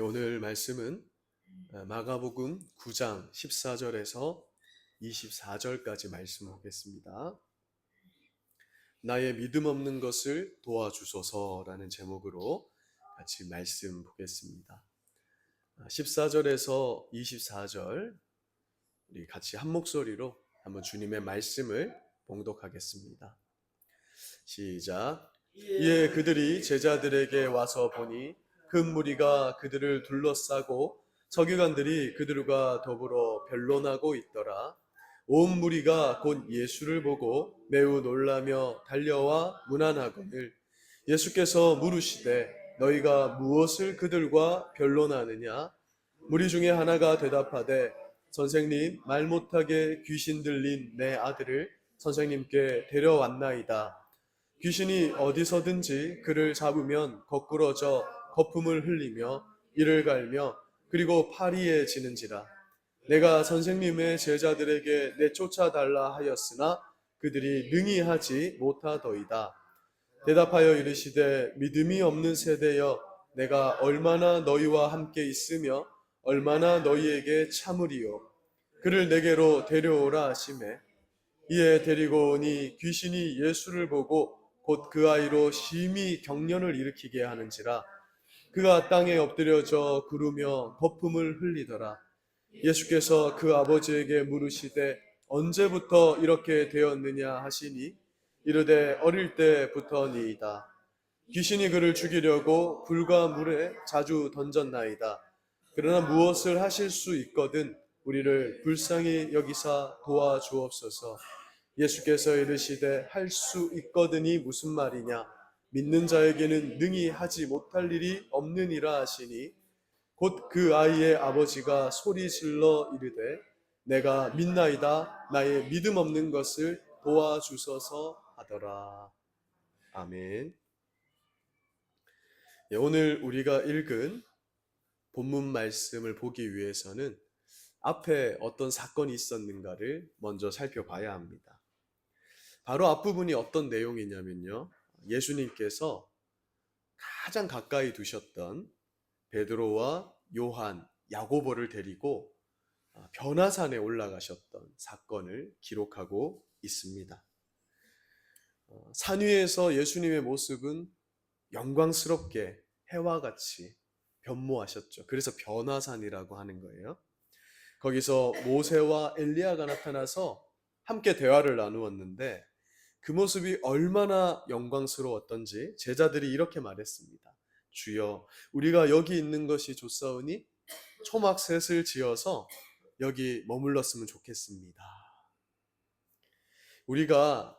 오늘 말씀은 마가복음 9장 14절에서 24절까지 말씀 보겠습니다. 나의 믿음 없는 것을 도와주소서라는 제목으로 같이 말씀 보겠습니다. 14절에서 24절 우리 같이 한 목소리로 한번 주님의 말씀을 봉독하겠습니다. 시작. 이에 그들이 제자들에게 와서 보니 큰 무리가 그들을 둘러싸고 서기관들이 그들과 더불어 변론하고 있더라. 온 무리가 곧 예수를 보고 매우 놀라며 달려와 문안하거늘 예수께서 물으시되 너희가 무엇을 그들과 변론하느냐? 무리 중에 하나가 대답하되 선생님, 말 못하게 귀신 들린 내 아들을 선생님께 데려왔나이다. 귀신이 어디서든지 그를 잡으면 거꾸러져 거품을 흘리며 이를 갈며 그리고 파리에 지는지라. 내가 선생님의 제자들에게 내쫓아달라 하였으나 그들이 능히 하지 못하더이다. 대답하여 이르시되 믿음이 없는 세대여, 내가 얼마나 너희와 함께 있으며 얼마나 너희에게 참으리요. 그를 내게로 데려오라 하시매 이에 데리고 오니 귀신이 예수를 보고 곧 그 아이로 심히 경련을 일으키게 하는지라. 그가 땅에 엎드려져 구르며 거품을 흘리더라. 예수께서 그 아버지에게 물으시되 언제부터 이렇게 되었느냐 하시니 이르되 어릴 때부터니이다. 귀신이 그를 죽이려고 불과 물에 자주 던졌나이다. 그러나 무엇을 하실 수 있거든 우리를 불쌍히 여기사 도와주옵소서. 예수께서 이르시되 할 수 있거든이 무슨 말이냐? 믿는 자에게는 능히 하지 못할 일이 없느니라 하시니 곧 그 아이의 아버지가 소리질러 이르되 내가 믿나이다. 나의 믿음 없는 것을 도와주소서 하더라. 아멘. 오늘 우리가 읽은 본문 말씀을 보기 위해서는 앞에 어떤 사건이 있었는가를 먼저 살펴봐야 합니다. 바로 앞부분이 어떤 내용이냐면요, 예수님께서 가장 가까이 두셨던 베드로와 요한, 야고보를 데리고 변화산에 올라가셨던 사건을 기록하고 있습니다. 산 위에서 예수님의 모습은 영광스럽게 해와 같이 변모하셨죠. 그래서 변화산이라고 하는 거예요. 거기서 모세와 엘리야가 나타나서 함께 대화를 나누었는데 그 모습이 얼마나 영광스러웠던지 제자들이 이렇게 말했습니다. 주여, 우리가 여기 있는 것이 좋사오니 초막셋을 지어서 여기 머물렀으면 좋겠습니다. 우리가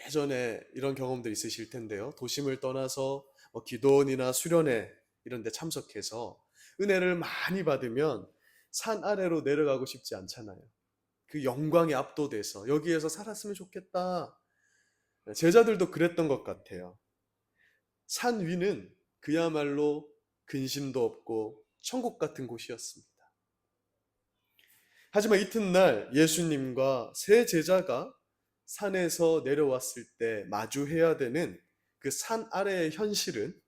예전에 이런 경험들 있으실 텐데요. 도심을 떠나서 기도원이나 수련회 이런 데 참석해서 은혜를 많이 받으면 산 아래로 내려가고 싶지 않잖아요. 그 영광에 압도돼서 여기에서 살았으면 좋겠다. 제자들도 그랬던 것 같아요. 산 위는 그야말로 근심도 없고 천국 같은 곳이었습니다. 하지만 이튿날 예수님과 세 제자가 산에서 내려왔을 때 마주해야 되는 그 산 아래의 현실은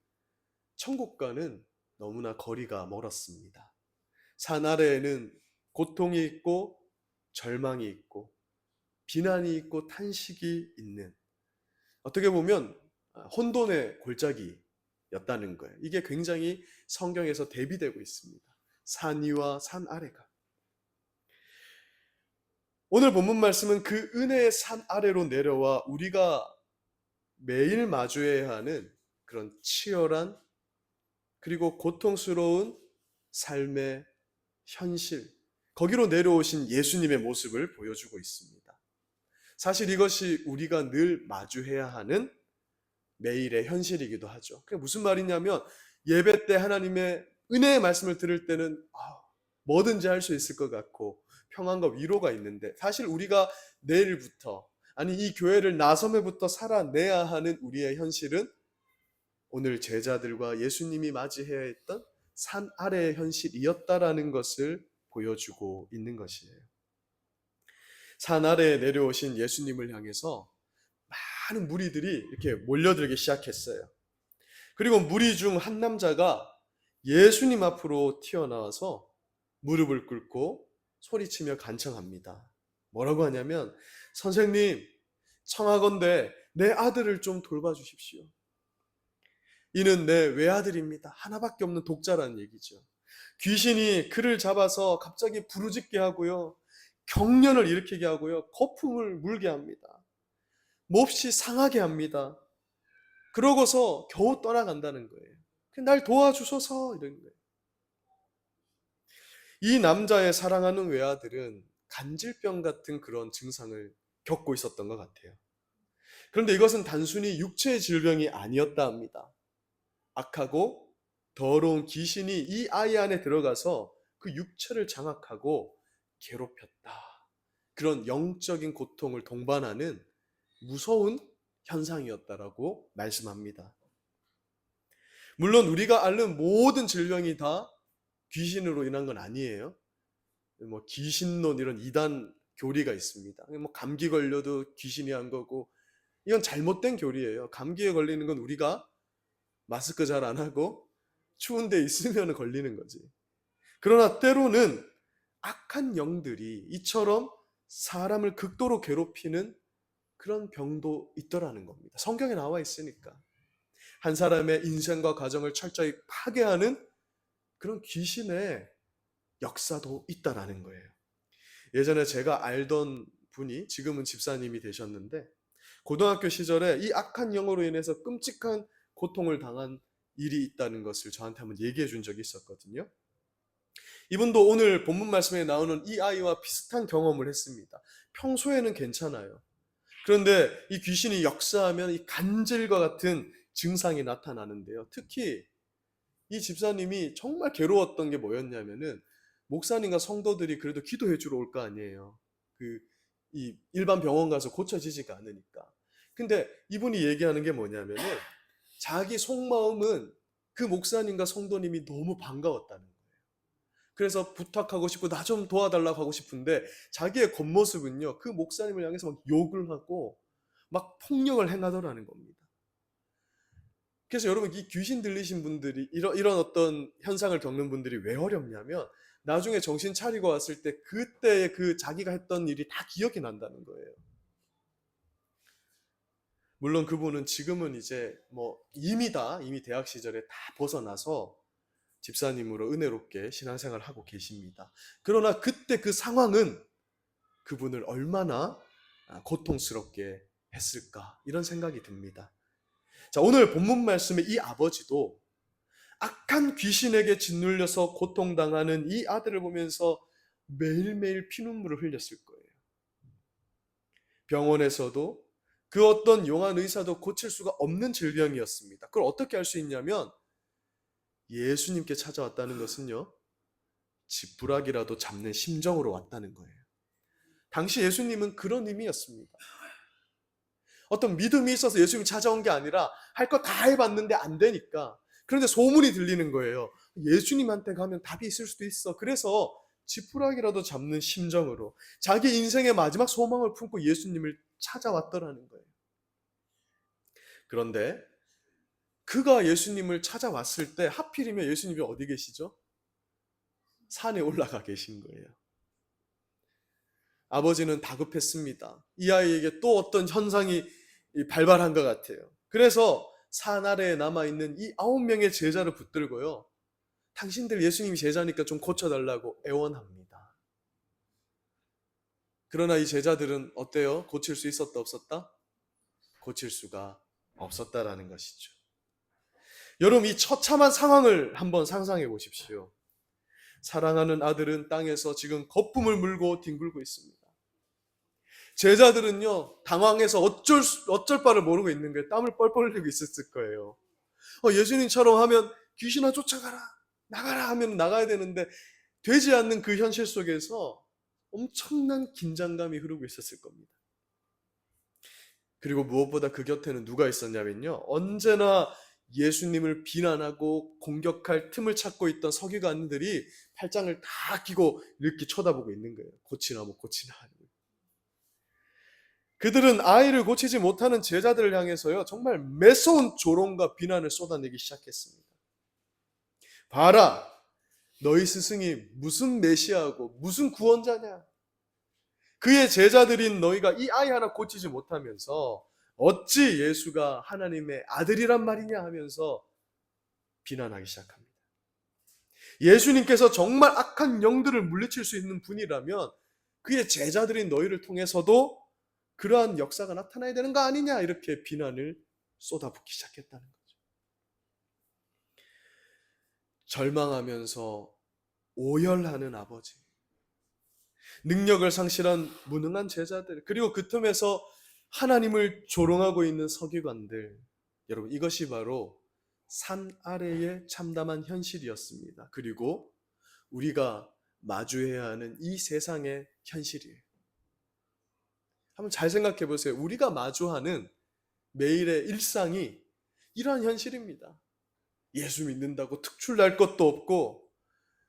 천국과는 너무나 거리가 멀었습니다. 산 아래에는 고통이 있고 절망이 있고 비난이 있고 탄식이 있는, 어떻게 보면 혼돈의 골짜기였다는 거예요. 이게 굉장히 성경에서 대비되고 있습니다. 산 위와 산 아래가. 오늘 본문 말씀은 그 은혜의 산 아래로 내려와 우리가 매일 마주해야 하는 그런 치열한 그리고 고통스러운 삶의 현실, 거기로 내려오신 예수님의 모습을 보여주고 있습니다. 사실 이것이 우리가 늘 마주해야 하는 매일의 현실이기도 하죠. 그게 무슨 말이냐면 예배 때 하나님의 은혜의 말씀을 들을 때는 뭐든지 할 수 있을 것 같고 평안과 위로가 있는데, 사실 우리가 내일부터, 아니 이 교회를 나섬에부터 살아내야 하는 우리의 현실은 오늘 제자들과 예수님이 맞이해야 했던 산 아래의 현실이었다라는 것을 보여주고 있는 것이에요. 산 아래에 내려오신 예수님을 향해서 많은 무리들이 이렇게 몰려들기 시작했어요. 그리고 무리 중 한 남자가 예수님 앞으로 튀어나와서 무릎을 꿇고 소리치며 간청합니다. 뭐라고 하냐면, 선생님, 청하건대 내 아들을 좀 돌봐주십시오. 이는 내 외아들입니다. 하나밖에 없는 독자라는 얘기죠. 귀신이 그를 잡아서 갑자기 부르짖게 하고요. 경련을 일으키게 하고요. 거품을 물게 합니다. 몹시 상하게 합니다. 그러고서 겨우 떠나간다는 거예요. 날 도와주소서 이런 거예요. 이 남자의 사랑하는 외아들은 간질병 같은 그런 증상을 겪고 있었던 것 같아요. 그런데 이것은 단순히 육체의 질병이 아니었다 합니다. 악하고 더러운 귀신이 이 아이 안에 들어가서 그 육체를 장악하고 괴롭혔다. 그런 영적인 고통을 동반하는 무서운 현상이었다라고 말씀합니다. 물론 우리가 앓는 모든 질병이 다 귀신으로 인한 건 아니에요. 뭐 귀신론 이런 이단 교리가 있습니다. 뭐 감기 걸려도 귀신이 한 거고, 이건 잘못된 교리예요. 감기에 걸리는 건 우리가 마스크 잘 안 하고 추운 데 있으면 걸리는 거지. 그러나 때로는 악한 영들이 이처럼 사람을 극도로 괴롭히는 그런 병도 있더라는 겁니다. 성경에 나와 있으니까. 한 사람의 인생과 가정을 철저히 파괴하는 그런 귀신의 역사도 있다라는 거예요. 예전에 제가 알던 분이 지금은 집사님이 되셨는데, 고등학교 시절에 이 악한 영으로 인해서 끔찍한 고통을 당한 일이 있다는 것을 저한테 한번 얘기해 준 적이 있었거든요. 이분도 오늘 본문 말씀에 나오는 이 아이와 비슷한 경험을 했습니다. 평소에는 괜찮아요. 그런데 이 귀신이 역사하면 이 간질과 같은 증상이 나타나는데요. 특히 이 집사님이 정말 괴로웠던 게 뭐였냐면은, 목사님과 성도들이 그래도 기도해 주러 올 거 아니에요. 이 일반 병원 가서 고쳐지지가 않으니까. 근데 이분이 얘기하는 게 뭐냐면은, 자기 속마음은 그 목사님과 성도님이 너무 반가웠다는 거예요. 그래서 부탁하고 싶고 나 좀 도와달라고 하고 싶은데, 자기의 겉모습은요, 그 목사님을 향해서 막 욕을 하고 막 폭력을 행하더라는 겁니다. 그래서 여러분, 이 귀신 들리신 분들이 이런 어떤 현상을 겪는 분들이 왜 어렵냐면, 나중에 정신 차리고 왔을 때 그때의 그 자기가 했던 일이 다 기억이 난다는 거예요. 물론 그분은 지금은 이제 뭐 이미 대학 시절에 다 벗어나서 집사님으로 은혜롭게 신앙생활을 하고 계십니다. 그러나 그때 그 상황은 그분을 얼마나 고통스럽게 했을까, 이런 생각이 듭니다. 자, 오늘 본문 말씀의 이 아버지도 악한 귀신에게 짓눌려서 고통당하는 이 아들을 보면서 매일매일 피눈물을 흘렸을 거예요. 병원에서도 그 어떤 용한 의사도 고칠 수가 없는 질병이었습니다. 그걸 어떻게 알 수 있냐면, 예수님께 찾아왔다는 것은요, 지푸라기라도 잡는 심정으로 왔다는 거예요. 당시 예수님은 그런 의미였습니다. 어떤 믿음이 있어서 예수님이 찾아온 게 아니라 할 거 다 해봤는데 안 되니까. 그런데 소문이 들리는 거예요. 예수님한테 가면 답이 있을 수도 있어. 그래서 지푸라기라도 잡는 심정으로 자기 인생의 마지막 소망을 품고 예수님을 찾아왔더라는 거예요. 그런데 그가 예수님을 찾아왔을 때 하필이면 예수님이 어디 계시죠? 산에 올라가 계신 거예요. 아버지는 다급했습니다. 이 아이에게 또 어떤 현상이 발발한 것 같아요. 그래서 산 아래에 남아있는 이 9명의 제자를 붙들고요, 당신들 예수님이 제자니까 좀 고쳐달라고 애원합니다. 그러나 이 제자들은 어때요? 고칠 수 있었다 없었다? 고칠 수가 없었다라는 것이죠. 여러분, 이 처참한 상황을 한번 상상해 보십시오. 사랑하는 아들은 땅에서 지금 거품을 물고 뒹굴고 있습니다. 제자들은요, 당황해서 어쩔 바를 모르고 있는 거예요. 땀을 뻘뻘 흘리고 있었을 거예요. 예수님처럼 하면 귀신아 쫓아가라, 나가라 하면 나가야 되는데, 되지 않는 그 현실 속에서 엄청난 긴장감이 흐르고 있었을 겁니다. 그리고 무엇보다 그 곁에는 누가 있었냐면요, 언제나 예수님을 비난하고 공격할 틈을 찾고 있던 서기관들이 팔짱을 다 끼고 이렇게 쳐다보고 있는 거예요. 고치나 뭐 고치나. 그들은 아이를 고치지 못하는 제자들을 향해서요, 정말 매서운 조롱과 비난을 쏟아내기 시작했습니다. 봐라, 너희 스승이 무슨 메시아고 무슨 구원자냐? 그의 제자들인 너희가 이 아이 하나 고치지 못하면서 어찌 예수가 하나님의 아들이란 말이냐 하면서 비난하기 시작합니다. 예수님께서 정말 악한 영들을 물리칠 수 있는 분이라면 그의 제자들인 너희를 통해서도 그러한 역사가 나타나야 되는 거 아니냐, 이렇게 비난을 쏟아붓기 시작했다는 거죠. 절망하면서 오열하는 아버지, 능력을 상실한 무능한 제자들, 그리고 그 틈에서 하나님을 조롱하고 있는 서기관들, 여러분, 이것이 바로 산 아래의 참담한 현실이었습니다. 그리고 우리가 마주해야 하는 이 세상의 현실이에요. 한번 잘 생각해 보세요. 우리가 마주하는 매일의 일상이 이러한 현실입니다. 예수 믿는다고 특출날 것도 없고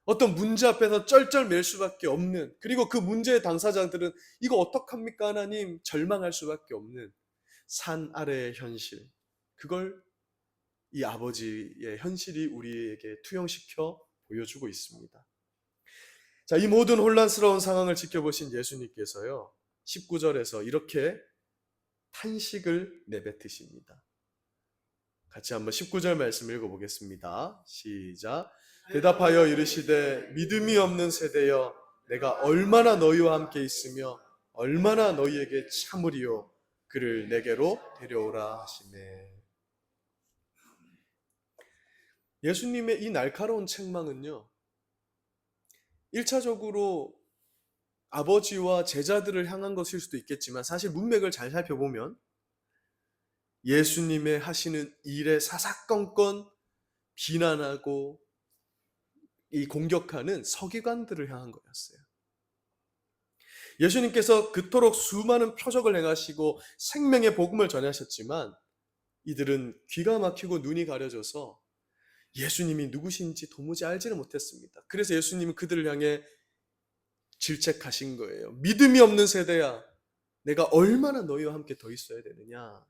어떤 문제 앞에서 쩔쩔맬 수밖에 없는, 그리고 그 문제의 당사자들은 이거 어떡합니까 하나님, 절망할 수밖에 없는 산 아래의 현실, 그걸 이 아버지의 현실이 우리에게 투영시켜 보여주고 있습니다. 자, 이 모든 혼란스러운 상황을 지켜보신 예수님께서요, 19절에서 이렇게 탄식을 내뱉으십니다. 같이 한번 19절 말씀 읽어보겠습니다. 시작. 대답하여 이르시되 믿음이 없는 세대여, 내가 얼마나 너희와 함께 있으며 얼마나 너희에게 참으리요, 그를 내게로 데려오라 하시네. 예수님의 이 날카로운 책망은요, 1차적으로 아버지와 제자들을 향한 것일 수도 있겠지만 사실 문맥을 잘 살펴보면 예수님의 하시는 일에 사사건건 비난하고 이 공격하는 서기관들을 향한 거였어요. 예수님께서 그토록 수많은 표적을 행하시고 생명의 복음을 전하셨지만 이들은 귀가 막히고 눈이 가려져서 예수님이 누구신지 도무지 알지는 못했습니다. 그래서 예수님은 그들을 향해 질책하신 거예요. 믿음이 없는 세대야, 내가 얼마나 너희와 함께 더 있어야 되느냐.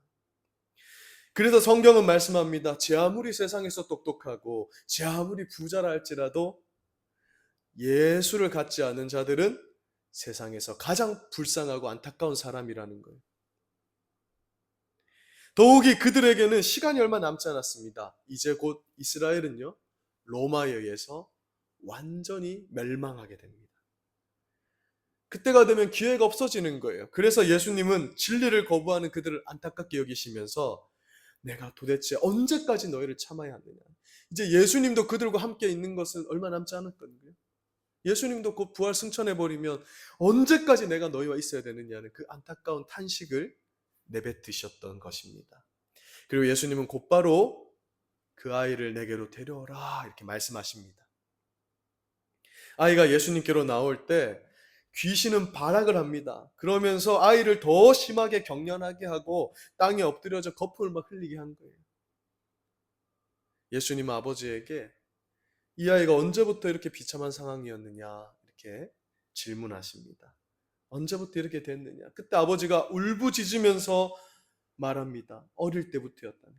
그래서 성경은 말씀합니다. 제 아무리 세상에서 똑똑하고 제 아무리 부자라 할지라도 예수를 갖지 않은 자들은 세상에서 가장 불쌍하고 안타까운 사람이라는 거예요. 더욱이 그들에게는 시간이 얼마 남지 않았습니다. 이제 곧 이스라엘은요, 로마에 의해서 완전히 멸망하게 됩니다. 그때가 되면 기회가 없어지는 거예요. 그래서 예수님은 진리를 거부하는 그들을 안타깝게 여기시면서 내가 도대체 언제까지 너희를 참아야 하느냐. 이제 예수님도 그들과 함께 있는 것은 얼마 남지 않았거든요. 예수님도 곧 부활 승천해버리면 언제까지 내가 너희와 있어야 되느냐는 그 안타까운 탄식을 내뱉으셨던 것입니다. 그리고 예수님은 곧바로 그 아이를 내게로 데려오라 이렇게 말씀하십니다. 아이가 예수님께로 나올 때 귀신은 발악을 합니다. 그러면서 아이를 더 심하게 경련하게 하고 땅에 엎드려져 거품을 막 흘리게 한 거예요. 예수님은 아버지에게 이 아이가 언제부터 이렇게 비참한 상황이었느냐 이렇게 질문하십니다. 언제부터 이렇게 됐느냐. 그때 아버지가 울부짖으면서 말합니다. 어릴 때부터였다는.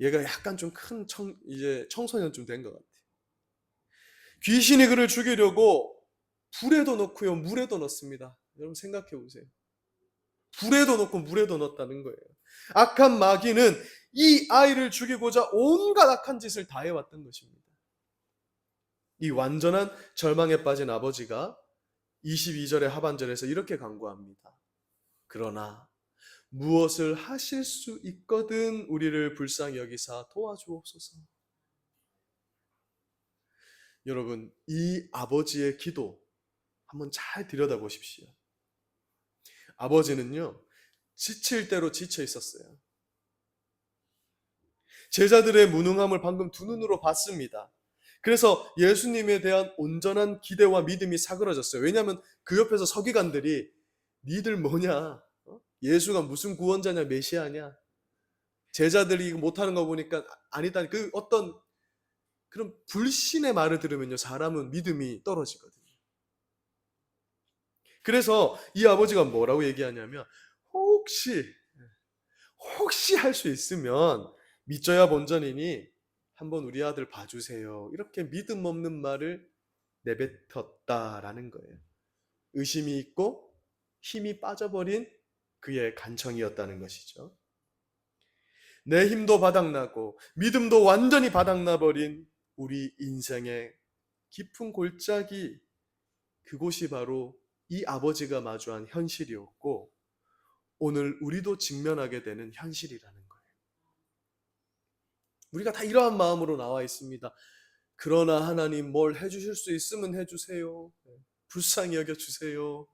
얘가 약간 좀 큰 이제 청소년쯤 된 것 같아요. 귀신이 그를 죽이려고 불에도 넣고요, 물에도 넣습니다. 여러분 생각해 보세요. 불에도 넣고 물에도 넣었다는 거예요. 악한 마귀는 이 아이를 죽이고자 온갖 악한 짓을 다 해왔던 것입니다. 이 완전한 절망에 빠진 아버지가 22절의 하반절에서 이렇게 간구합니다. 그러나 무엇을 하실 수 있거든 우리를 불쌍히 여기사 도와주옵소서. 여러분, 이 아버지의 기도 한번 잘 들여다보십시오. 아버지는요, 지칠 대로 지쳐 있었어요. 제자들의 무능함을 방금 두 눈으로 봤습니다. 그래서 예수님에 대한 온전한 기대와 믿음이 사그러졌어요. 왜냐하면 그 옆에서 서기관들이 니들 뭐냐? 예수가 무슨 구원자냐, 메시아냐? 제자들이 이거 못하는 거 보니까 아니다. 그 어떤 그런 불신의 말을 들으면요, 사람은 믿음이 떨어지거든요. 그래서 이 아버지가 뭐라고 얘기하냐면 혹시 할 수 있으면 믿져야 본전이니 한번 우리 아들 봐주세요. 이렇게 믿음 없는 말을 내뱉었다라는 거예요. 의심이 있고 힘이 빠져버린 그의 간청이었다는 것이죠. 내 힘도 바닥나고 믿음도 완전히 바닥나버린 우리 인생의 깊은 골짜기, 그곳이 바로 이 아버지가 마주한 현실이었고 오늘 우리도 직면하게 되는 현실이라는 거예요. 우리가 다 이러한 마음으로 나와 있습니다. 그러나 하나님 뭘 해주실 수 있으면 해주세요. 불쌍히 여겨주세요.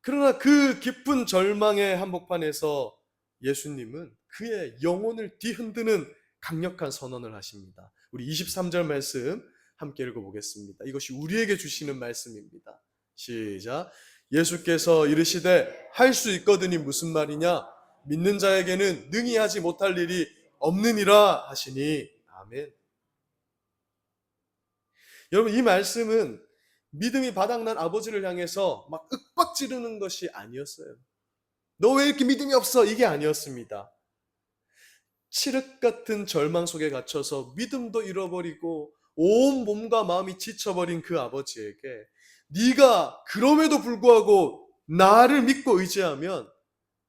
그러나 그 깊은 절망의 한복판에서 예수님은 그의 영혼을 뒤흔드는 강력한 선언을 하십니다. 우리 23절 말씀 함께 읽어보겠습니다. 이것이 우리에게 주시는 말씀입니다. 시작. 예수께서 이르시되 할 수 있거든이 무슨 말이냐? 믿는 자에게는 능히 하지 못할 일이 없느니라 하시니. 아멘. 여러분, 이 말씀은 믿음이 바닥난 아버지를 향해서 막 윽박 지르는 것이 아니었어요. 너 왜 이렇게 믿음이 없어? 이게 아니었습니다. 칠흑 같은 절망 속에 갇혀서 믿음도 잃어버리고 온 몸과 마음이 지쳐버린 그 아버지에게 네가 그럼에도 불구하고 나를 믿고 의지하면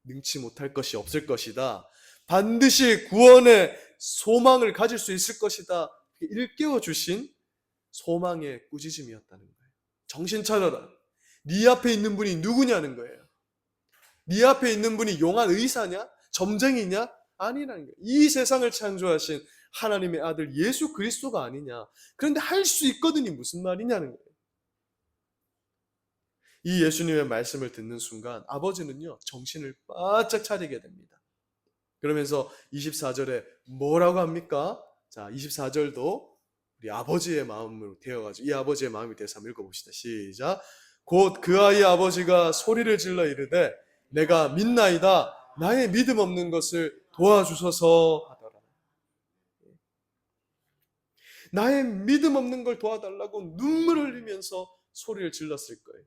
능치 못할 것이 없을 것이다. 반드시 구원의 소망을 가질 수 있을 것이다. 일깨워 주신 소망의 꾸짖음이었다는 거예요. 정신 차려라. 네 앞에 있는 분이 누구냐는 거예요. 네 앞에 있는 분이 용한 의사냐? 점쟁이냐? 아니라는 거예요. 이 세상을 창조하신 하나님의 아들 예수 그리스도가 아니냐. 그런데 할 수 있거든이 무슨 말이냐는 거예요. 이 예수님의 말씀을 듣는 순간 아버지는요, 정신을 바짝 차리게 됩니다. 그러면서 24절에 뭐라고 합니까? 자, 24절도 우리 아버지의 마음으로 되어가지고 이 아버지의 마음이 돼서 한번 읽어봅시다. 시작. 곧 그 아이의 아버지가 소리를 질러 이르되 내가 믿나이다. 나의 믿음 없는 것을 도와주소서 하더라. 나의 믿음 없는 걸 도와달라고 눈물을 흘리면서 소리를 질렀을 거예요.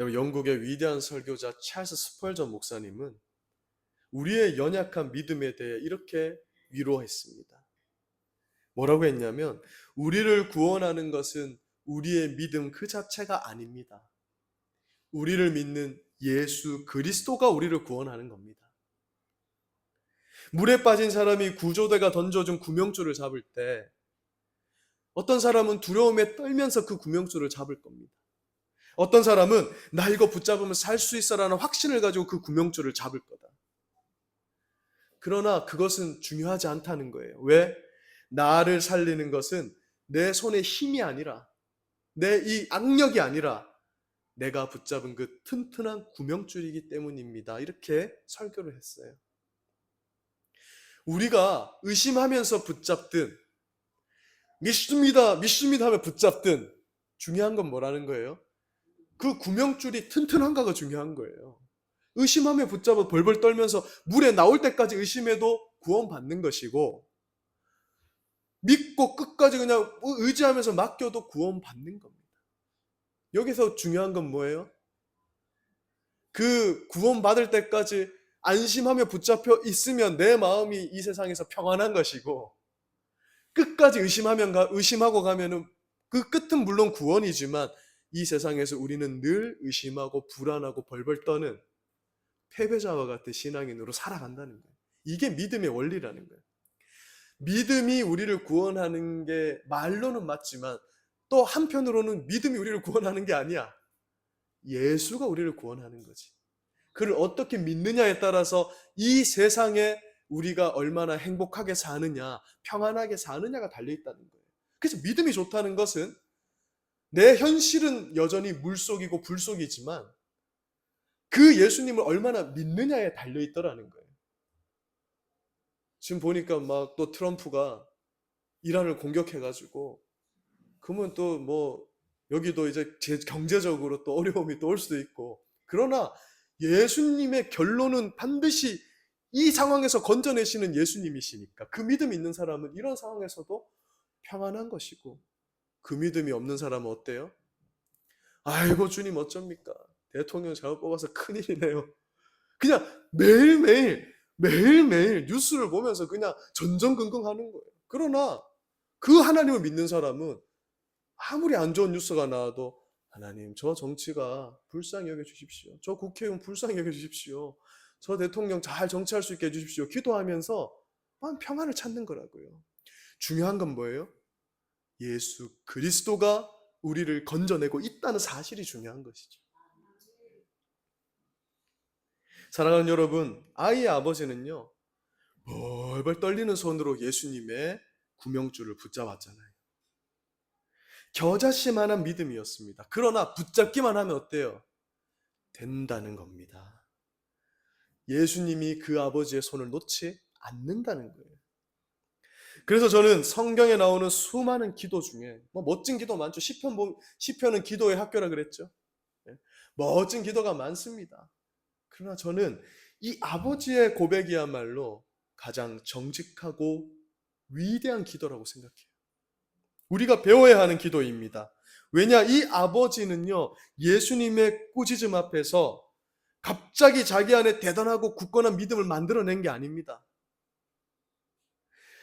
여러분, 영국의 위대한 설교자 찰스 스펄전 목사님은 우리의 연약한 믿음에 대해 이렇게 위로했습니다. 뭐라고 했냐면 우리를 구원하는 것은 우리의 믿음 그 자체가 아닙니다. 우리를 믿는 예수 그리스도가 우리를 구원하는 겁니다. 물에 빠진 사람이 구조대가 던져준 구명줄을 잡을 때 어떤 사람은 두려움에 떨면서 그 구명줄을 잡을 겁니다. 어떤 사람은 나 이거 붙잡으면 살 수 있어라는 확신을 가지고 그 구명줄을 잡을 거다. 그러나 그것은 중요하지 않다는 거예요. 왜? 나를 살리는 것은 내 손의 힘이 아니라 내 이 악력이 아니라 내가 붙잡은 그 튼튼한 구명줄이기 때문입니다. 이렇게 설교를 했어요. 우리가 의심하면서 붙잡든 믿습니다 하며 붙잡든 중요한 건 뭐라는 거예요? 그 구명줄이 튼튼한가가 중요한 거예요. 의심하며 붙잡아 벌벌 떨면서 물에 나올 때까지 의심해도 구원받는 것이고 믿고 끝까지 그냥 의지하면서 맡겨도 구원받는 겁니다. 여기서 중요한 건 뭐예요? 그 구원받을 때까지 안심하며 붙잡혀 있으면 내 마음이 이 세상에서 평안한 것이고 끝까지 의심하고 가면은 그 끝은 물론 구원이지만 이 세상에서 우리는 늘 의심하고 불안하고 벌벌 떠는 패배자와 같은 신앙인으로 살아간다는 거예요. 이게 믿음의 원리라는 거예요. 믿음이 우리를 구원하는 게 말로는 맞지만 또 한편으로는 믿음이 우리를 구원하는 게 아니야. 예수가 우리를 구원하는 거지. 그를 어떻게 믿느냐에 따라서 이 세상에 우리가 얼마나 행복하게 사느냐, 평안하게 사느냐가 달려있다는 거예요. 그래서 믿음이 좋다는 것은 내 현실은 여전히 물속이고 불속이지만 그 예수님을 얼마나 믿느냐에 달려있더라는 거예요. 지금 보니까 막 또 트럼프가 이란을 공격해가지고 그러면 또 뭐 여기도 이제 경제적으로 또 어려움이 또 올 수도 있고, 그러나 예수님의 결론은 반드시 이 상황에서 건져내시는 예수님이시니까 그 믿음 있는 사람은 이런 상황에서도 평안한 것이고, 그 믿음이 없는 사람은 어때요? 아이고 주님 어쩝니까? 대통령 잘못 뽑아서 큰일이네요. 그냥 매일매일 매일매일 뉴스를 보면서 그냥 전전긍긍하는 거예요. 그러나 그 하나님을 믿는 사람은 아무리 안 좋은 뉴스가 나와도 하나님, 저 정치가 불쌍히 여겨주십시오. 저 국회의원 불쌍히 여겨주십시오. 저 대통령 잘 정치할 수 있게 해주십시오. 기도하면서 평안을 찾는 거라고요. 중요한 건 뭐예요? 예수 그리스도가 우리를 건져내고 있다는 사실이 중요한 것이죠. 사랑하는 여러분, 아이의 아버지는요, 벌벌 떨리는 손으로 예수님의 구명줄을 붙잡았잖아요. 겨자씨만한 믿음이었습니다. 그러나 붙잡기만 하면 어때요? 된다는 겁니다. 예수님이 그 아버지의 손을 놓지 않는다는 거예요. 그래서 저는 성경에 나오는 수많은 기도 중에 멋진 기도 많죠. 시편은 기도의 학교라 그랬죠. 멋진 기도가 많습니다. 그러나 저는 이 아버지의 고백이야말로 가장 정직하고 위대한 기도라고 생각해요. 우리가 배워야 하는 기도입니다. 왜냐, 이 아버지는요, 예수님의 꾸짖음 앞에서 갑자기 자기 안에 대단하고 굳건한 믿음을 만들어낸 게 아닙니다.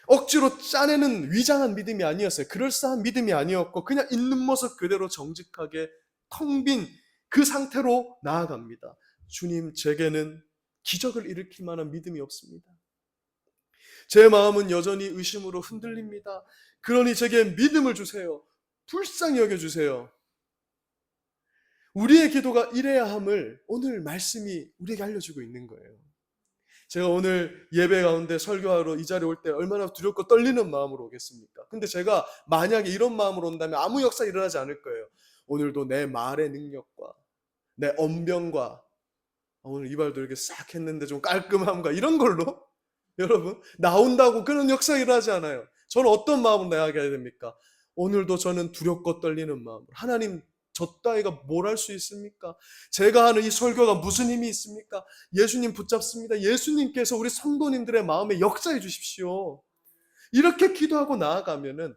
억지로 짜내는 위장한 믿음이 아니었어요. 그럴싸한 믿음이 아니었고 그냥 있는 모습 그대로 정직하게 텅 빈 그 상태로 나아갑니다. 주님, 제게는 기적을 일으킬 만한 믿음이 없습니다. 제 마음은 여전히 의심으로 흔들립니다. 그러니 제게 믿음을 주세요. 불쌍히 여겨주세요. 우리의 기도가 이래야 함을 오늘 말씀이 우리에게 알려주고 있는 거예요. 제가 오늘 예배 가운데 설교하러 이 자리에 올 때 얼마나 두렵고 떨리는 마음으로 오겠습니까? 근데 제가 만약에 이런 마음으로 온다면 아무 역사 일어나지 않을 거예요. 오늘도 내 말의 능력과 내 언변과 오늘 이발도 이렇게 싹 했는데 좀 깔끔함과 이런 걸로 여러분 나온다고 그런 역사 일어나지 않아요. 저는 어떤 마음으로 나아가야 됩니까? 오늘도 저는 두렵고 떨리는 마음으로 하나님, 저 따위가 뭘 할 수 있습니까? 제가 하는 이 설교가 무슨 힘이 있습니까? 예수님 붙잡습니다. 예수님께서 우리 성도님들의 마음에 역사해 주십시오. 이렇게 기도하고 나아가면은,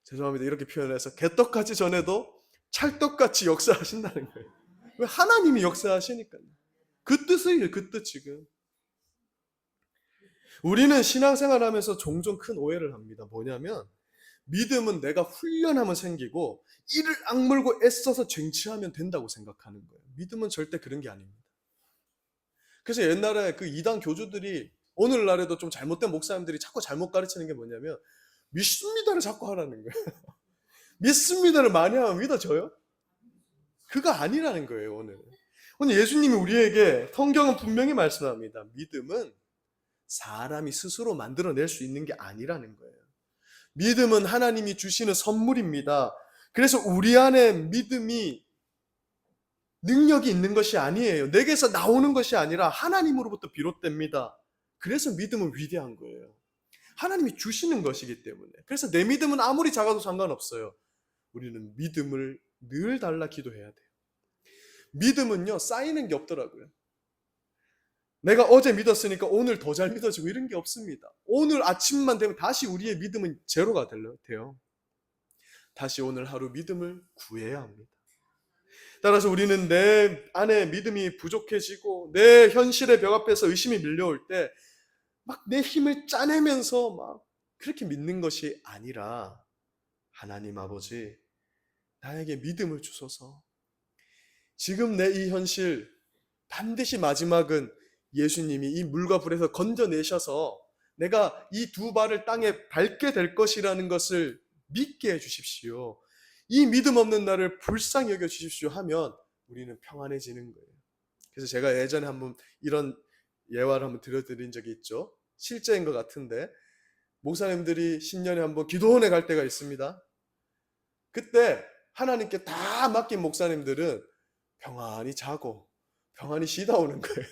죄송합니다, 이렇게 표현해서 개떡같이 전해도 찰떡같이 역사하신다는 거예요. 왜? 하나님이 역사하시니까요. 그 뜻이에요. 그 뜻. 지금 우리는 신앙생활하면서 종종 큰 오해를 합니다. 뭐냐면 믿음은 내가 훈련하면 생기고 이를 악물고 애써서 쟁취하면 된다고 생각하는 거예요. 믿음은 절대 그런 게 아닙니다. 그래서 옛날에 그 이단 교주들이, 오늘날에도 좀 잘못된 목사님들이 자꾸 잘못 가르치는 게 뭐냐면 믿습니다를 자꾸 하라는 거예요. 믿습니다를 많이 하면 믿어져요? 그거 아니라는 거예요. 오늘 예수님이 우리에게, 성경은 분명히 말씀합니다. 믿음은 사람이 스스로 만들어낼 수 있는 게 아니라는 거예요. 믿음은 하나님이 주시는 선물입니다. 그래서 우리 안에 믿음이 능력이 있는 것이 아니에요. 내게서 나오는 것이 아니라 하나님으로부터 비롯됩니다. 그래서 믿음은 위대한 거예요. 하나님이 주시는 것이기 때문에. 그래서 내 믿음은 아무리 작아도 상관없어요. 우리는 믿음을 늘 달라 기도해야 돼요. 믿음은요, 쌓이는 게 없더라고요. 내가 어제 믿었으니까 오늘 더 잘 믿어지고 이런 게 없습니다. 오늘 아침만 되면 다시 우리의 믿음은 제로가 돼요. 다시 오늘 하루 믿음을 구해야 합니다. 따라서 우리는 내 안에 믿음이 부족해지고 내 현실의 벽 앞에서 의심이 밀려올 때 막 내 힘을 짜내면서 막 그렇게 믿는 것이 아니라, 하나님 아버지, 나에게 믿음을 주소서. 지금 내 이 현실, 반드시 마지막은 예수님이 이 물과 불에서 건져내셔서 내가 이 두 발을 땅에 밟게 될 것이라는 것을 믿게 해주십시오. 이 믿음 없는 나를 불쌍히 여겨주십시오 하면 우리는 평안해지는 거예요. 그래서 제가 예전에 한번 이런 예화를 한번 들려드린 적이 있죠. 실제인 것 같은데, 목사님들이 신년에 한번 기도원에 갈 때가 있습니다. 그때 하나님께 다 맡긴 목사님들은 평안히 자고 평안히 쉬다 오는 거예요.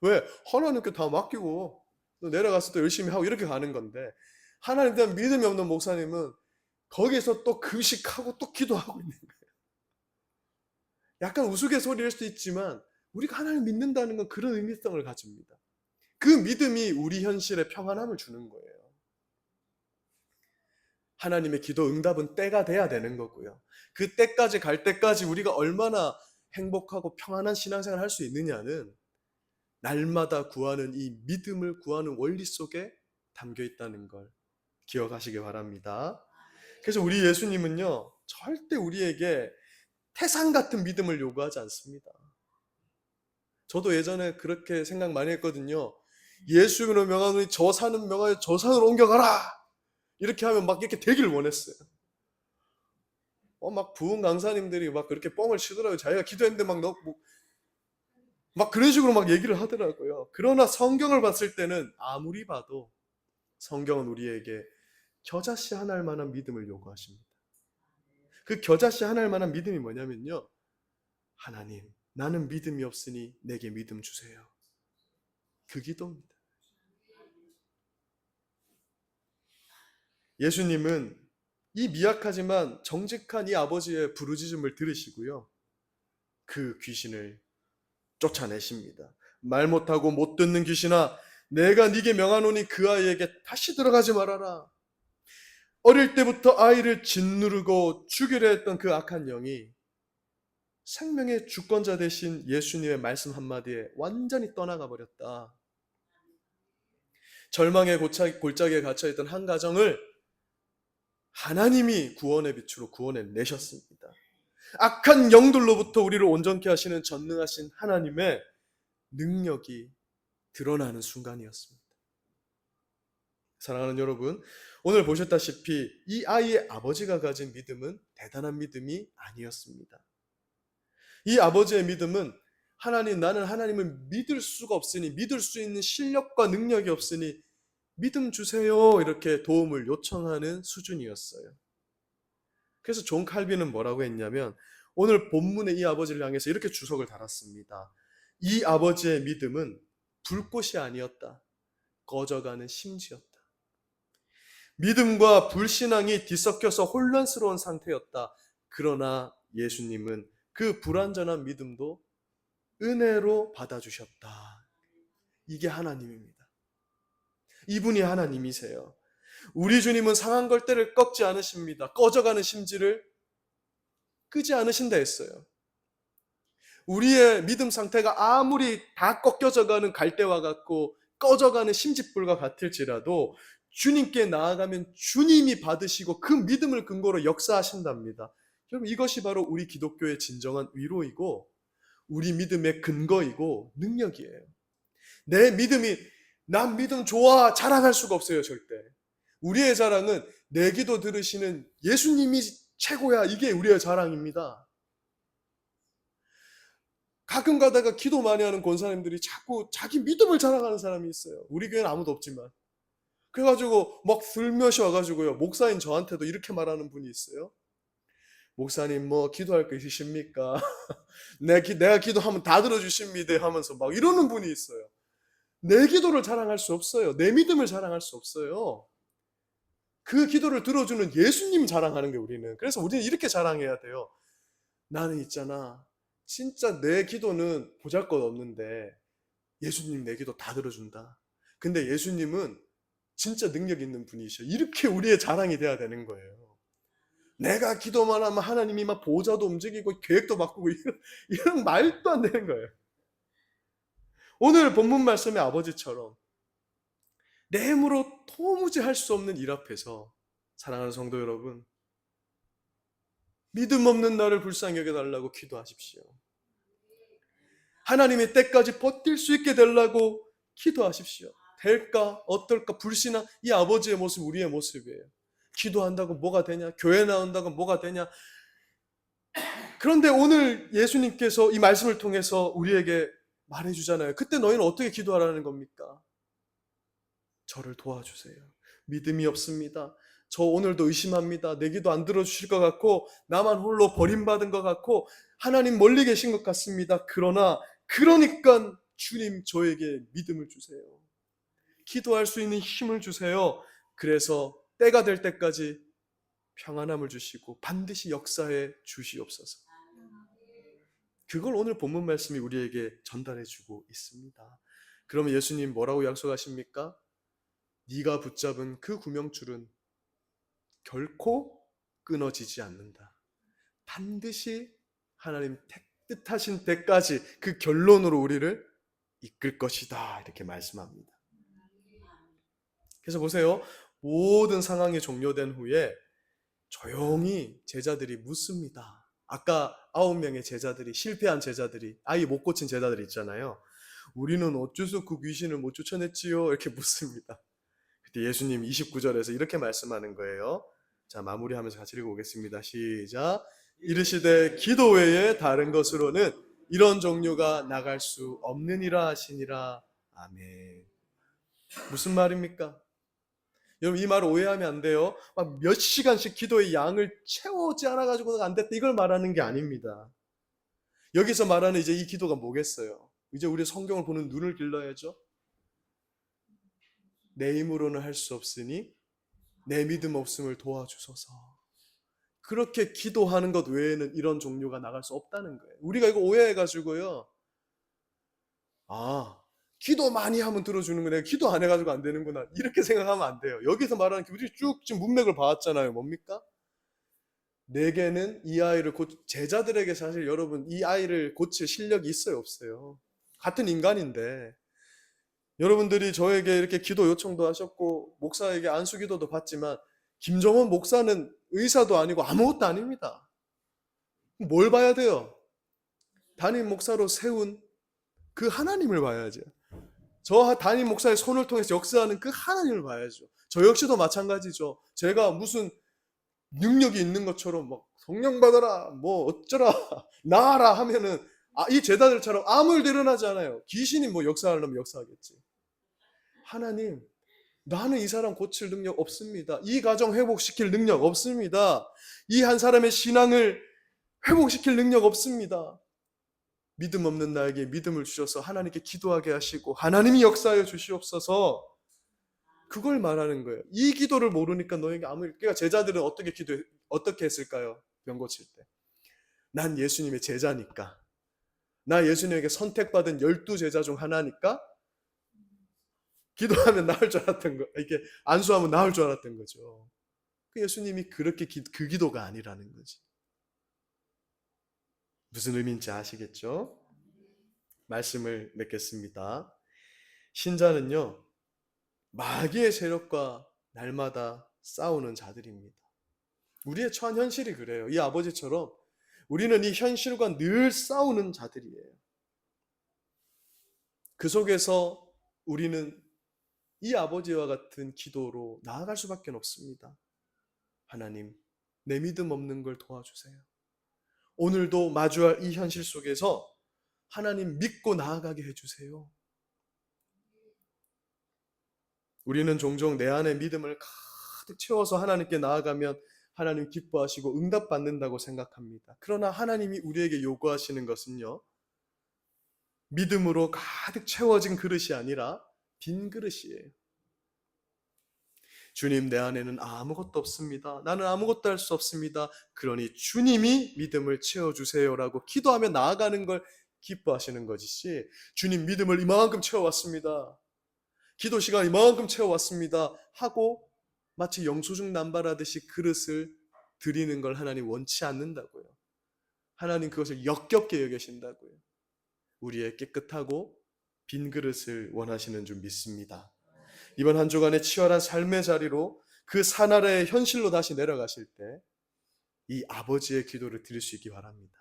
왜? 하나님께 다 맡기고 또 내려가서 또 열심히 하고 이렇게 가는 건데, 하나님에 대한 믿음이 없는 목사님은 거기서 또 금식하고 또 기도하고 있는 거예요. 약간 우스갯소리일 수도 있지만 우리가 하나님 믿는다는 건 그런 의미성을 가집니다. 그 믿음이 우리 현실에 평안함을 주는 거예요. 하나님의 기도 응답은 때가 돼야 되는 거고요. 그 때까지 갈 때까지 우리가 얼마나 행복하고 평안한 신앙생활을 할 수 있느냐는 날마다 구하는 이 믿음을 구하는 원리 속에 담겨 있다는 걸 기억하시기 바랍니다. 그래서 우리 예수님은요, 절대 우리에게 태산 같은 믿음을 요구하지 않습니다. 저도 예전에 그렇게 생각 많이 했거든요. 예수 이름으로 명하노니 저 산은 명하여 저 산으로 옮겨가라! 이렇게 하면 막 이렇게 되기를 원했어요. 막 부흥 강사님들이 막 그렇게 뻥을 치더라고요. 자기가 기도했는데 막 그런 식으로 막 얘기를 하더라고요. 그러나 성경을 봤을 때는 아무리 봐도 성경은 우리에게 겨자씨 하나할 만한 믿음을 요구하십니다. 그 겨자씨 하나할 만한 믿음이 뭐냐면요. 하나님, 나는 믿음이 없으니 내게 믿음 주세요. 그 기도입니다. 예수님은 이 미약하지만 정직한 이 아버지의 부르짖음을 들으시고요. 그 귀신을 쫓아내십니다. 말 못하고 못 듣는 귀신아, 내가 네게 명하노니 그 아이에게 다시 들어가지 말아라. 어릴 때부터 아이를 짓누르고 죽이려 했던 그 악한 영이 생명의 주권자 되신 예수님의 말씀 한마디에 완전히 떠나가 버렸다. 절망의 골짜기에 갇혀있던 한 가정을 하나님이 구원의 빛으로 구원해내셨습니다. 악한 영들로부터 우리를 온전케 하시는 전능하신 하나님의 능력이 드러나는 순간이었습니다. 사랑하는 여러분, 오늘 보셨다시피 이 아이의 아버지가 가진 믿음은 대단한 믿음이 아니었습니다. 이 아버지의 믿음은 하나님, 나는 하나님을 믿을 수가 없으니, 믿을 수 있는 실력과 능력이 없으니 믿음 주세요, 이렇게 도움을 요청하는 수준이었어요. 그래서 존 칼빈은 뭐라고 했냐면 오늘 본문의 이 아버지를 향해서 이렇게 주석을 달았습니다. 이 아버지의 믿음은 불꽃이 아니었다. 꺼져가는 심지였다. 믿음과 불신앙이 뒤섞여서 혼란스러운 상태였다. 그러나 예수님은 그 불완전한 믿음도 은혜로 받아주셨다. 이게 하나님입니다. 이분이 하나님이세요. 우리 주님은 상한 걸때를 꺾지 않으십니다. 꺼져가는 심지를 끄지 않으신다 했어요. 우리의 믿음 상태가 아무리 다 꺾여져가는 갈대와 같고 꺼져가는 심짓불과 같을지라도 주님께 나아가면 주님이 받으시고 그 믿음을 근거로 역사하신답니다. 여러분, 이것이 바로 우리 기독교의 진정한 위로이고 우리 믿음의 근거이고 능력이에요. 내 믿음이 난 믿음 좋아 자랑할 수가 없어요. 절대. 우리의 자랑은 내 기도 들으시는 예수님이 최고야. 이게 우리의 자랑입니다. 가끔 가다가 기도 많이 하는 권사님들이 자꾸 자기 믿음을 자랑하는 사람이 있어요. 우리 교회는 아무도 없지만. 그래가지고 막 슬며시 와가지고요. 목사인 저한테도 이렇게 말하는 분이 있어요. 목사님 뭐 기도할 거 있으십니까? 내가 기도하면 다 들어주십니다 하면서 막 이러는 분이 있어요. 내 기도를 자랑할 수 없어요. 내 믿음을 자랑할 수 없어요. 그 기도를 들어주는 예수님 자랑하는 게 우리는. 그래서 우리는 이렇게 자랑해야 돼요. 나는 있잖아. 진짜 내 기도는 보잘것없는데 예수님 내 기도 다 들어준다. 근데 예수님은 진짜 능력 있는 분이셔. 이렇게 우리의 자랑이 돼야 되는 거예요. 내가 기도만 하면 하나님이 막 보좌도 움직이고 계획도 바꾸고 이런 말도 안 되는 거예요. 오늘 본문 말씀의 아버지처럼 내 힘으로 도무지 할 수 없는 일 앞에서 사랑하는 성도 여러분, 믿음 없는 나를 불쌍히 여겨달라고 기도하십시오. 하나님의 때까지 버틸 수 있게 되려고 기도하십시오. 될까? 어떨까? 불신앙, 이 아버지의 모습, 우리의 모습이에요. 기도한다고 뭐가 되냐? 교회 나온다고 뭐가 되냐? 그런데 오늘 예수님께서 이 말씀을 통해서 우리에게 말해주잖아요. 그때 너희는 어떻게 기도하라는 겁니까? 저를 도와주세요. 믿음이 없습니다. 저 오늘도 의심합니다. 내 기도 안 들어주실 것 같고 나만 홀로 버림받은 것 같고 하나님 멀리 계신 것 같습니다. 그러니까 주님 저에게 믿음을 주세요. 기도할 수 있는 힘을 주세요. 그래서 때가 될 때까지 평안함을 주시고 반드시 역사해 주시옵소서. 그걸 오늘 본문 말씀이 우리에게 전달해 주고 있습니다. 그러면 예수님 뭐라고 약속하십니까? 네가 붙잡은 그 구명줄은 결코 끊어지지 않는다. 반드시 하나님 뜻하신 때까지 그 결론으로 우리를 이끌 것이다. 이렇게 말씀합니다. 그래서 보세요. 모든 상황이 종료된 후에 조용히 제자들이 묻습니다. 아까 9명의 제자들이, 실패한 제자들이, 아이 못 고친 제자들이 있잖아요. 우리는 어째서 그 귀신을 못 쫓아냈지요? 이렇게 묻습니다. 그때 예수님 29절에서 이렇게 말씀하는 거예요. 자, 마무리하면서 같이 읽어보겠습니다. 시작. 이르시되 기도 외에 다른 것으로는 이런 종류가 나갈 수 없느니라 하시니라. 아멘. 무슨 말입니까? 여러분 이 말을 오해하면 안 돼요. 막 몇 시간씩 기도의 양을 채우지 않아가지고 안 됐다 이걸 말하는 게 아닙니다. 여기서 말하는 이제 이 기도가 뭐겠어요? 이제 우리 성경을 보는 눈을 길러야죠. 내 힘으로는 할 수 없으니 내 믿음 없음을 도와주소서. 그렇게 기도하는 것 외에는 이런 종류가 나갈 수 없다는 거예요. 우리가 이거 오해해가지고요. 아, 기도 많이 하면 들어주는 거네. 기도 안 해가지고 안 되는구나. 이렇게 생각하면 안 돼요. 여기서 말하는 우리 쭉 지금 문맥을 봐왔잖아요. 뭡니까? 내게는 이 아이를 제자들에게 사실 여러분 이 아이를 고칠 실력이 있어요, 없어요? 같은 인간인데 여러분들이 저에게 이렇게 기도 요청도 하셨고 목사에게 안수 기도도 받지만 김정원 목사는 의사도 아니고 아무것도 아닙니다. 뭘 봐야 돼요? 담임 목사로 세운 그 하나님을 봐야죠. 저 담임 목사의 손을 통해서 역사하는 그 하나님을 봐야죠. 저 역시도 마찬가지죠. 제가 무슨 능력이 있는 것처럼 막 성령 받아라 뭐 어쩌라 나아라 하면은 이 제자들처럼 아무 일도 일어나지 않아요. 귀신이 뭐 역사하려면 역사하겠지. 하나님, 나는 이 사람 고칠 능력 없습니다. 이 가정 회복시킬 능력 없습니다. 이 한 사람의 신앙을 회복시킬 능력 없습니다. 믿음 없는 나에게 믿음을 주셔서 하나님께 기도하게 하시고 하나님이 역사하여 주시옵소서. 그걸 말하는 거예요. 이 기도를 모르니까 너에게 그러니까 제자들은 어떻게 했을까요? 병 고칠 때. 난 예수님의 제자니까. 나 예수님에게 선택받은 12제자 중 하나니까 기도하면 나을 줄 알았던 거. 이게 안수하면 나을 줄 알았던 거죠. 그 예수님이 그렇게 그 기도가 아니라는 거지. 무슨 의미인지 아시겠죠? 말씀을 맺겠습니다. 신자는요, 마귀의 세력과 날마다 싸우는 자들입니다. 우리의 처한 현실이 그래요. 이 아버지처럼 우리는 이 현실과 늘 싸우는 자들이에요. 그 속에서 우리는 이 아버지와 같은 기도로 나아갈 수밖에 없습니다. 하나님, 내 믿음 없는 걸 도와주세요. 오늘도 마주할 이 현실 속에서 하나님 믿고 나아가게 해주세요. 우리는 종종 내 안에 믿음을 가득 채워서 하나님께 나아가면 하나님 기뻐하시고 응답받는다고 생각합니다. 그러나 하나님이 우리에게 요구하시는 것은요, 믿음으로 가득 채워진 그릇이 아니라 빈 그릇이에요. 주님, 내 안에는 아무것도 없습니다. 나는 아무것도 할 수 없습니다. 그러니 주님이 믿음을 채워주세요라고 기도하며 나아가는 걸 기뻐하시는 것이지, 주님 믿음을 이만큼 채워왔습니다. 기도 시간 이만큼 채워왔습니다. 하고 마치 영수증 남발하듯이 그릇을 드리는 걸 하나님 원치 않는다고요. 하나님 그것을 역겹게 여기신다고요. 우리의 깨끗하고 빈 그릇을 원하시는 줄 믿습니다. 이번 한 주간의 치열한 삶의 자리로 그 산 아래의 현실로 다시 내려가실 때 이 아버지의 기도를 드릴 수 있기 바랍니다.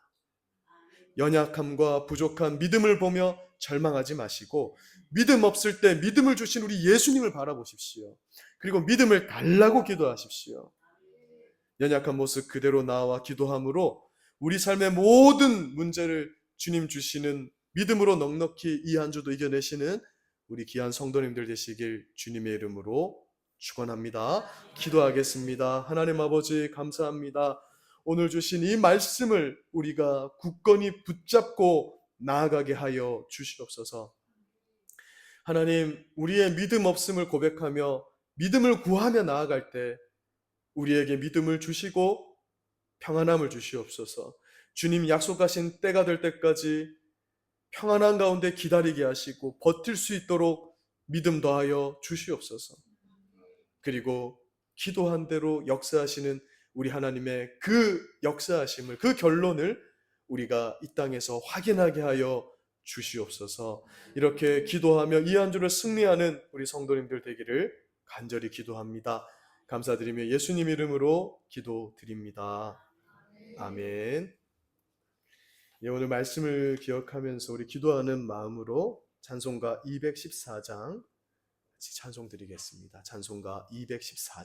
연약함과 부족한 믿음을 보며 절망하지 마시고 믿음 없을 때 믿음을 주신 우리 예수님을 바라보십시오. 그리고 믿음을 달라고 기도하십시오. 연약한 모습 그대로 나와 기도함으로 우리 삶의 모든 문제를 주님 주시는 믿음으로 넉넉히 이 한 주도 이겨내시는 우리 귀한 성도님들 되시길 주님의 이름으로 축원합니다. 기도하겠습니다. 하나님 아버지 감사합니다. 오늘 주신 이 말씀을 우리가 굳건히 붙잡고 나아가게 하여 주시옵소서. 하나님, 우리의 믿음 없음을 고백하며 믿음을 구하며 나아갈 때 우리에게 믿음을 주시고 평안함을 주시옵소서. 주님 약속하신 때가 될 때까지 평안한 가운데 기다리게 하시고 버틸 수 있도록 믿음 더하여 주시옵소서. 그리고 기도한 대로 역사하시는 우리 하나님의 그 역사하심을, 그 결론을 우리가 이 땅에서 확인하게 하여 주시옵소서. 이렇게 기도하며 이 한 주를 승리하는 우리 성도님들 되기를 간절히 기도합니다. 감사드리며 예수님 이름으로 기도드립니다. 아멘. 예, 오늘 말씀을 기억하면서 우리 기도하는 마음으로 찬송가 214장 같이 찬송 드리겠습니다. 찬송가 214장